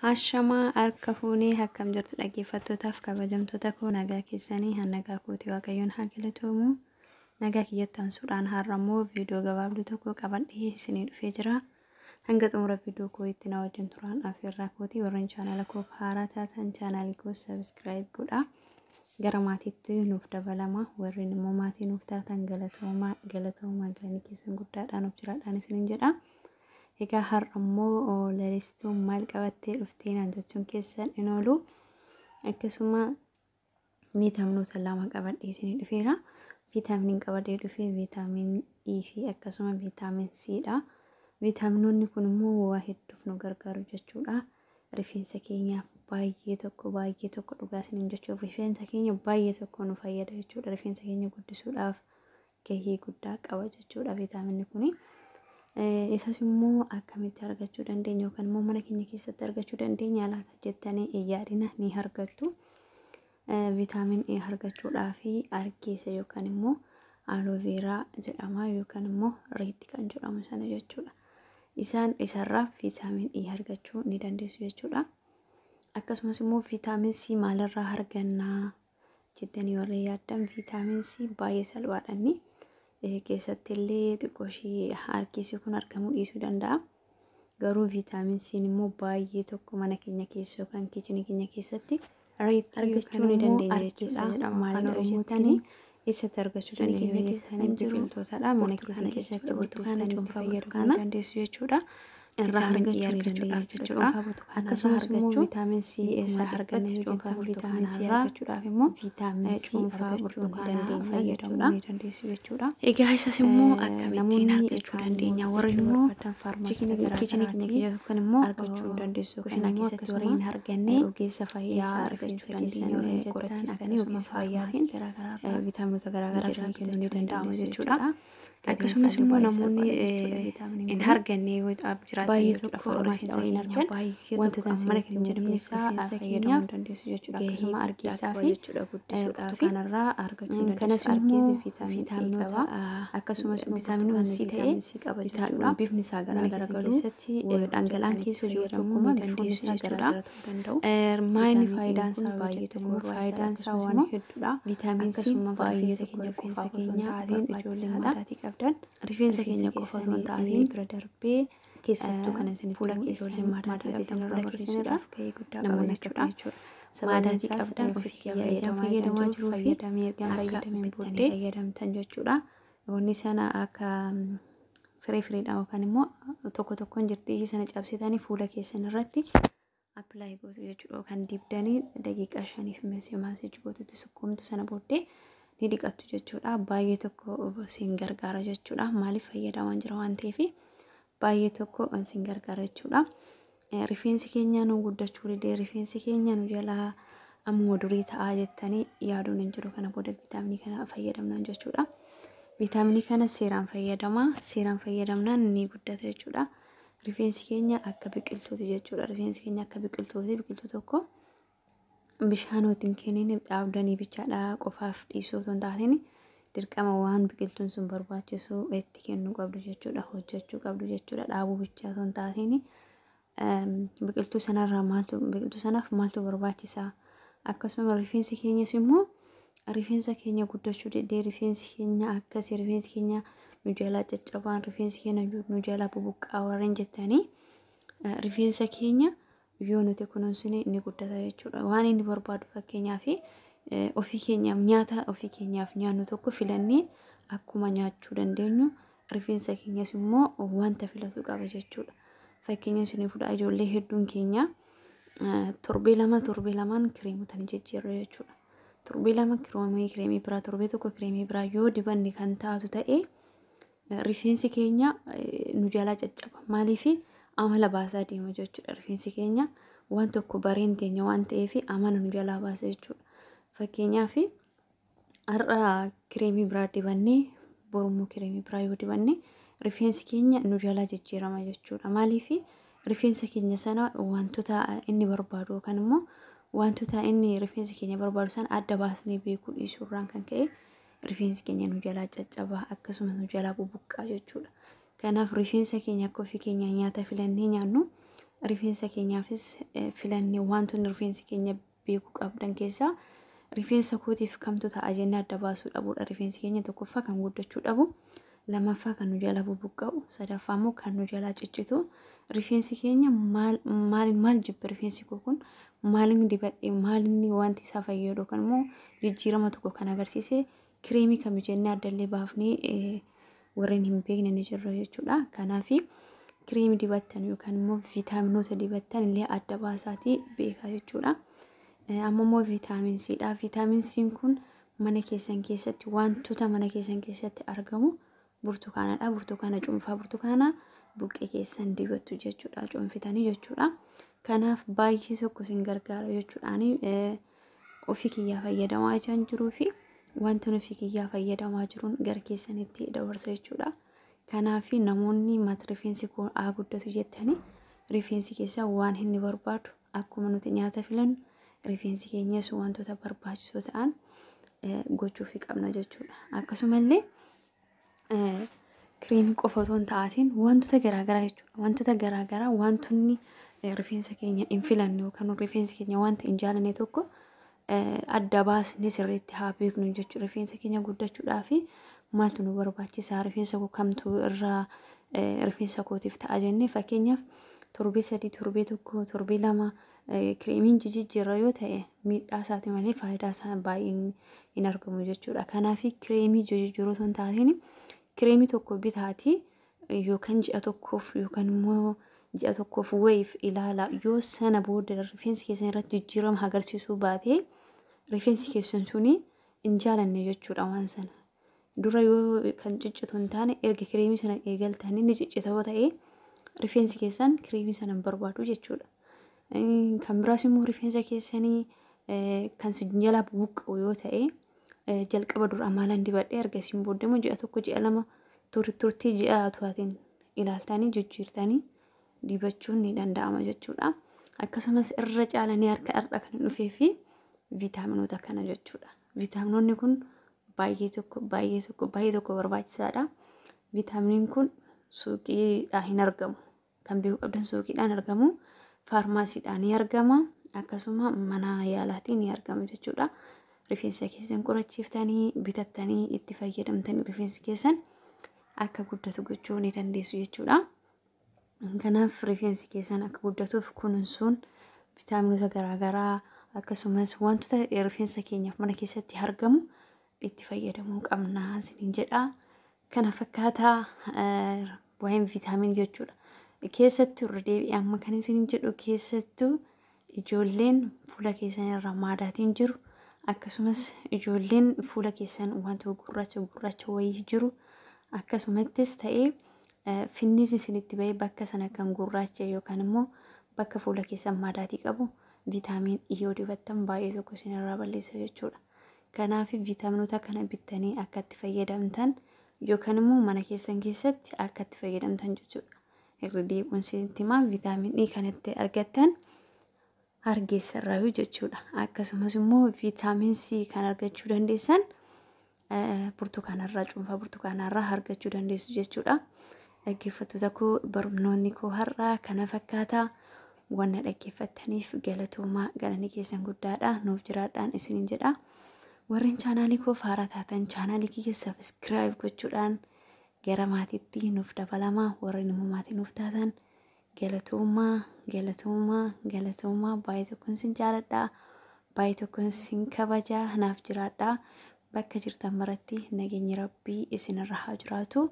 Hashamaa harka fuunee akkam jirtu dhaggeeffattootaaf kabajamtoota koo nagaa keessanii nagaa kootii waaqayyoon haa galatoomuu. Nagaa kiyyatti ansuudhaan har'ammoo viidiyoo gabaabduu tokko qabadhee isinii dhufee jira. Hanga xumura viidiyoo koo itti na wajjin turaan afeerraa kootii warreen chaanala koo haaraa taatan chaanalii koo sabiskiraayib godhaa. Gara maatiitti nuuf dabalama warreen immoo maatii nuuf taatan galatoomaa galanii keessan guddaadhaan of jiraadhaan isiniin jedha. Egaa har'ammoo lalistuu maal qabattee dhuftee naan jechuun keessan hin oolu. Akkasuma viitaaminoota lama qabadhee isinii dhufeera. Viitaaminiin qabadhee dhufee viitaamin E fi akkasuma viitaamin C dha. Viitaaminoonni kun immoo waa hedduuf nu gargaaru jechuudha. Rifeensa keenyaaf baay'ee tokko dhugaa isiniin jechuuf rifeensa keenya baay'ee tokko nu fayyada jechuudha. Rifeensa keenya guddisuudhaaf gahee guddaa qaba jechuudha viitaaminni kuni. Isas immoo akkamitti argachuu dandeenya yookaan immoo mana keenya keessatti argachuu dandeenya laata jettanii yaadina ni argattu. Viitaamin E argachuudhaaf argeessa yookaan immoo aloveeraa jedhama yookaan immoo reetti kan jedhamu sana jechuudha. Isarraa viitaamin E argachuu ni dandeessu jechuudha. Akkasumas immoo viitaamin C maalirraa argannaa jettanii warreen yaaddan viitaamin C baay'ee salphaadhaan keessatti illee xiqqooshii harkisii kun argamuu dhiisuu danda'a. Garuu viitaamin C immoo baay'ee tokko mana keenya keessa yookaan kiichinii keenya keessatti argachuu ni dandeenya jechuudha. Maalidha jettanii eessatti argachuu dandeenya keessanii biqiltootadha. Mana keenya keessatti burtukaana cuunfaa burtukaana dandeessu jechuudha. Irraa argachuu dandeenya jechuudha. Akkasumas immoo viitaamin C eessaa arganna cuunfaa viitaamin C argachuudhaaf immoo viitaamin C cuunfaa burtukaanaa fayyadamuu ni dandeessu jechuudha. Egaa isas immoo akkamittiin argachuu dandeenya warreen immoo kiichinii keenya yookaan immoo argachuu dandeessu kushiinaa keessatti warreen arganne ogeessa fayyaa rifeensa keessanii warreen qorachiistanii ogeessa fayyaatiin viitaaminoota garaagaraa isaan kennuu ni danda'ama jechuudha. Akkasumas immoo namoonni hin arganne baay'ee tokko rifeensa keenya wantoota mana keenya keessaa fayyadamuu dandeessu jechuudha. Akkasuma argeessaa fi guddisuudhaaf kanarraa argachuu dandeessu. Kanas immoo viitaaminoota akkasumas viitaaminii C ta'e qaba jechuudha. Bifni isaa garaagara keessatti dhangala'aan keessa jiru tokko ni dandeessu jechuudha. Maayini faayidaan isaa baay'ee tokko faayidaan isaa waan hedduudha. Viitaamin C baay'ee tokko rifeensa keenya ijoollee maataatii qabdan rifeensa keenya qofa osoo hin taane bira darbee keessattuu kan isin fuula ijoollee maataatii qabdan irraa barsiisuudhaaf gahee guddaa namoonni jechuudha. Maataatii qabdan ofii kiyyaa fayyadamaa jiru fayyadamee erga fayyadameen booddee fayyadamtan jechuudha. Wanni sana akka fireedhaan yookaan immoo tokkoon jirtii sana cabsitanii fuula keessan irratti appilaayi gootu jechuudha. Kan dibdanii daqiiqaa 5 maasii gootutti sukkuumtu sana booddee ni dhiqattu jechuudha. Baay'ee tokko siin gargaara jechuudha. Maaliif fayyadamaa jira waan ta'eef baay'ee tokko siin gargaara jechuudha. Rifeensi keenya nu guddachuu didee rifeensi keenya nu jalaa ammoo durii ta'aa jettanii yaaduun hin jiru. Kana booda viitaaminii kana fayyadamnaan jechuudha. Viitaaminii kana seeraan fayyadamnaan ni guddata jechuudha. Rifeensi keenya akka biqiltuuti jechuudha. Rifeensi keenya akka biqiltuuti biqiltuu tokko bishaanootiin kennin dhaabdanii bichaadhaa qofaaf dhiisuu osoo hin taane dirqama waan biqiltuun sun barbaachisu itti kennuu qabdu jechuudha. Hojjechuu qabdu jechuudha. Dhaabuu bichaa osoo hin taane biqiltuu sanaaf maaltu barbaachisaa. Akkasuma rifeensi keenyas immoo rifeensa keenya guddachuu didee rifeensi keenya akkasii rifeensi keenya nu jalaa caccabaan rifeensi keenya nu jalaa bubuqqaa warreen jettanii rifeensa keenya yoo nuti kunuunsine ni guddata jechuudha. Waan inni barbaadu fakkeenyaaf ofii keenyaaf nyaannu tokko filannee akkuma nyaachuu dandeenyu rifeensa keenyas immoo wanta filatu qaba jechuudha. Fakkeenya isin fudhaa ijoollee hedduun keenya torbee lamaan kireemota ni jijjiirra jechuudha. Torbee lama kireemii biraa torbee tokko kireemii biraa yoo dibanne kan taatu ta'e rifeensi keenya nu jalaa caccaba. Maaliif amala baasaa deema jechuudha. Rifeensi keenya waan tokko bareen teenya waan ta'eef amala nu jalaa baasa jechuudha. Fakkeenyaaf har'a kireemii biraa dibannee borummoo kireemii biraa yoo dibanne rifeensi keenya nu jalaa jijjiirama jechuudha. Maaliif rifeensa keenya sana wantoota inni barbaadu yookaan immoo wantoota inni rifeensi keenya barbaadu sana adda baasnee beekuu dhiisuurraan kan ka'e rifeensi keenya nu jalaa caccaba akkasumas nu jalaa bubuqqaa jechuudha. Kanaaf rifeensa keenya akka ofii keenya nyaata filannee nyaannu rifeensa keenyaafis filannee wantoonni rifeensi keenya beekuu qabdan keessaa rifeensa kootiif kamtu ta'a jennee adda baasuu dhabuudha. Rifeensi keenya tokkoffaa kan guddachuu dhabu, lammaffaa kan nu jala bubuqqa'u, sadaffaa immoo kan nu jala ciccitu. Rifeensi keenya maal jibba rifeensi koo kun maalin dibadhee maalinni wanti isaa fayyadu kan immoo jijjiirama tokko kan agarsiise kireemii kam jennee addallee baafnee warreen hin beekne ni jirra jechuudha. Kanaaf kireemii dibattan yookaan immoo viitaaminoota dibattan illee adda baasaatii beekaa jechuudha. Amma immoo viitaamin Cdha. Viitaamin C'n kun mana keessan keessatti wantoota mana keessan keessatti argamu burtukaanadha. Burtukaana cuunfaa burtukaana buqqee keessan dibattu jechuudha. Cuunfitanii jechuudha. Kanaaf baay'ee tokko sin gargaara jechuudhaani ofii kiyyaa fayyadamaa jechaan jiruu fi wantoonni ofii kiyyaa fayyadamaa jiruun gara keessanitti dabarsa jechuudha. Kanaaf namoonni mata rifeensi koo haa guddatu jettanii rifeensi keessaa waan inni barbaadu akkuma nuti nyaata filannu rifeensi keenyas wantoota barbaachisoo ta'an gochuuf qabna jechuudha. Akkasumallee kireemii qofa otoo hin ta'atiin wantoota garaagaraa jechuudha. Wantoota garaagaraa wantoonni rifeensa keenya hin filanne yookaan rifeensi keenya wanta hin jaalanne tokko adda baasnee sirriitti haa beeknu jechuudha. Rifeensa keenya guddachuudhaaf maaltu nu barbaachisa? Rifeensa koo kamtu irraa rifeensa kootiif ta'a jennee fakkeenyaaf torbee 3, torbee 1, torbee 2 kireemiin jijjiirra yoo ta'e miidhaa isaati malee faayidaa isaa baay'ee hin argamu jechuudha. Kanaaf kireemii jijjiiruu osoo hin taatiin kireemii tokko bitaatii yookaan ji'a tokkoof yookaan immoo ji'a tokkoof wayiif ilaala. Yoo sana booda rifeensi keessan irratti jijjiirama agarsiisuu baate rifeensi keessan suni hin jaalanne jechuudha waan sana. Dura yoo kan ciccitu hin taane erga kireemii sana eegaltanii ni ciccita yoo ta'e rifeensi keessan kireemii sana hin barbaadu jechuudha. Kan biraas immoo rifeensa keessanii kan si jala buqqa'u yoo ta'e jalqaba dura maalan dibadhee ergasiin booddee immoo ji'a tokko ji'a 2 turtii ji'a tu'aatiin ilaaltanii jijjiirtanii dibachuun ni danda'ama jechuudha. Akkasumas irra caalanii harka kan dhufee fi viitaaminoota kana jechuudha. Viitaaminoonni kun baay'ee tokko barbaachisaadha. Viitaaminiin kun suuqiidhaan hin argamu. Kan beekuu qabdan suuqiidhaan argamu, faarmaasiidhaan ni argama, akkasuma mana yaalaatiin ni argama jechuudha. Rifeensa keessan qorachiiftanii bitattanii itti fayyadamtanii rifeensi keessan akka guddatu gochuu ni dandeessu jechuudha. Kanaaf rifeensi keessan akka guddatuuf kunuunsuun viitaaminoota garaagaraa akkasumas wantoota rifeensa keenyaaf mana keessatti argamu itti fayyadamuu qabna isiniin jedha. Kana fakkaataa waa'een viitaamin jechuudha. Keessattuu irra deebi'ee amma kan isiniin jedhu keessattuu ijoolleen fuula keessan irra maadaatiin jiru akkasumas ijoolleen fuula keessan wanta gurraacha wayii jiru akkasumattis ta'ee finnis isinitti ba'ee bakka sana kan gurraacha yookaan immoo bakka fuula keessan maadaatii qabu viitaamin yoo dibattan baay'ee tokko isinirraa balleessa jechuudha. Kanaaf viitaaminoota kana bittanii akka itti fayyadamtan yookaan immoo mana keessan keessatti akka itti fayyadamtan jechuudha. Irra deebi'uun isinitti himaa viitaaminii kanatti argattan hargeessarraa jechuudha. Akkasumas immoo viitaamin C kan argachuu dandeessan burtukaanarraa cuunfaa burtukaanarraa argachuu dandeessu jechuudha. Dhaggeeffattoota koo barnoonni koo har'aa kana fakkaataa wanna dhaggeeffattaniif galatoomaa galanni keessan guddaadha. Nuuf jiraadhaan isiniin jedha. Warreen chaanaalii koo haaraa taatan chaanaalii kiyya subscribe gochuudhaan gara maatiitti nuuf dabalamaa. Warreen immoo maatii nuuf taatan galatoomaa baay'ee tokkoon sin jaaladha. Baay'ee tokkoon sin kabajaa. Naaf jiraadha. Bakka jirtan maratti nageenyi Rabbii isinirra haa jiraatu.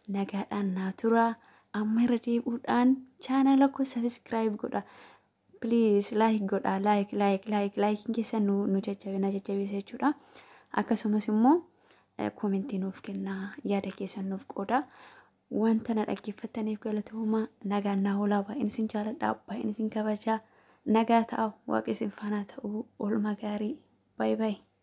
Nagaadhaan naa tura. Amma irra deebi'uudhaan chaanaala koo subscribe godha. Please like godha. Like keessan nu jajjabeessa jechuudha. Akkasumas immoo komentii nuuf kennaa. Yaada keessan nuuf qooda. Wanta na dhaggeeffattaniif galatoomaa. Nagaan naa oolaa. Baay'een isin jaaladha. Baay'een isin kabajaa. Nagaa ta'a. Waaqni isin faana ta'u. Oolmaa gaarii. Bye bye.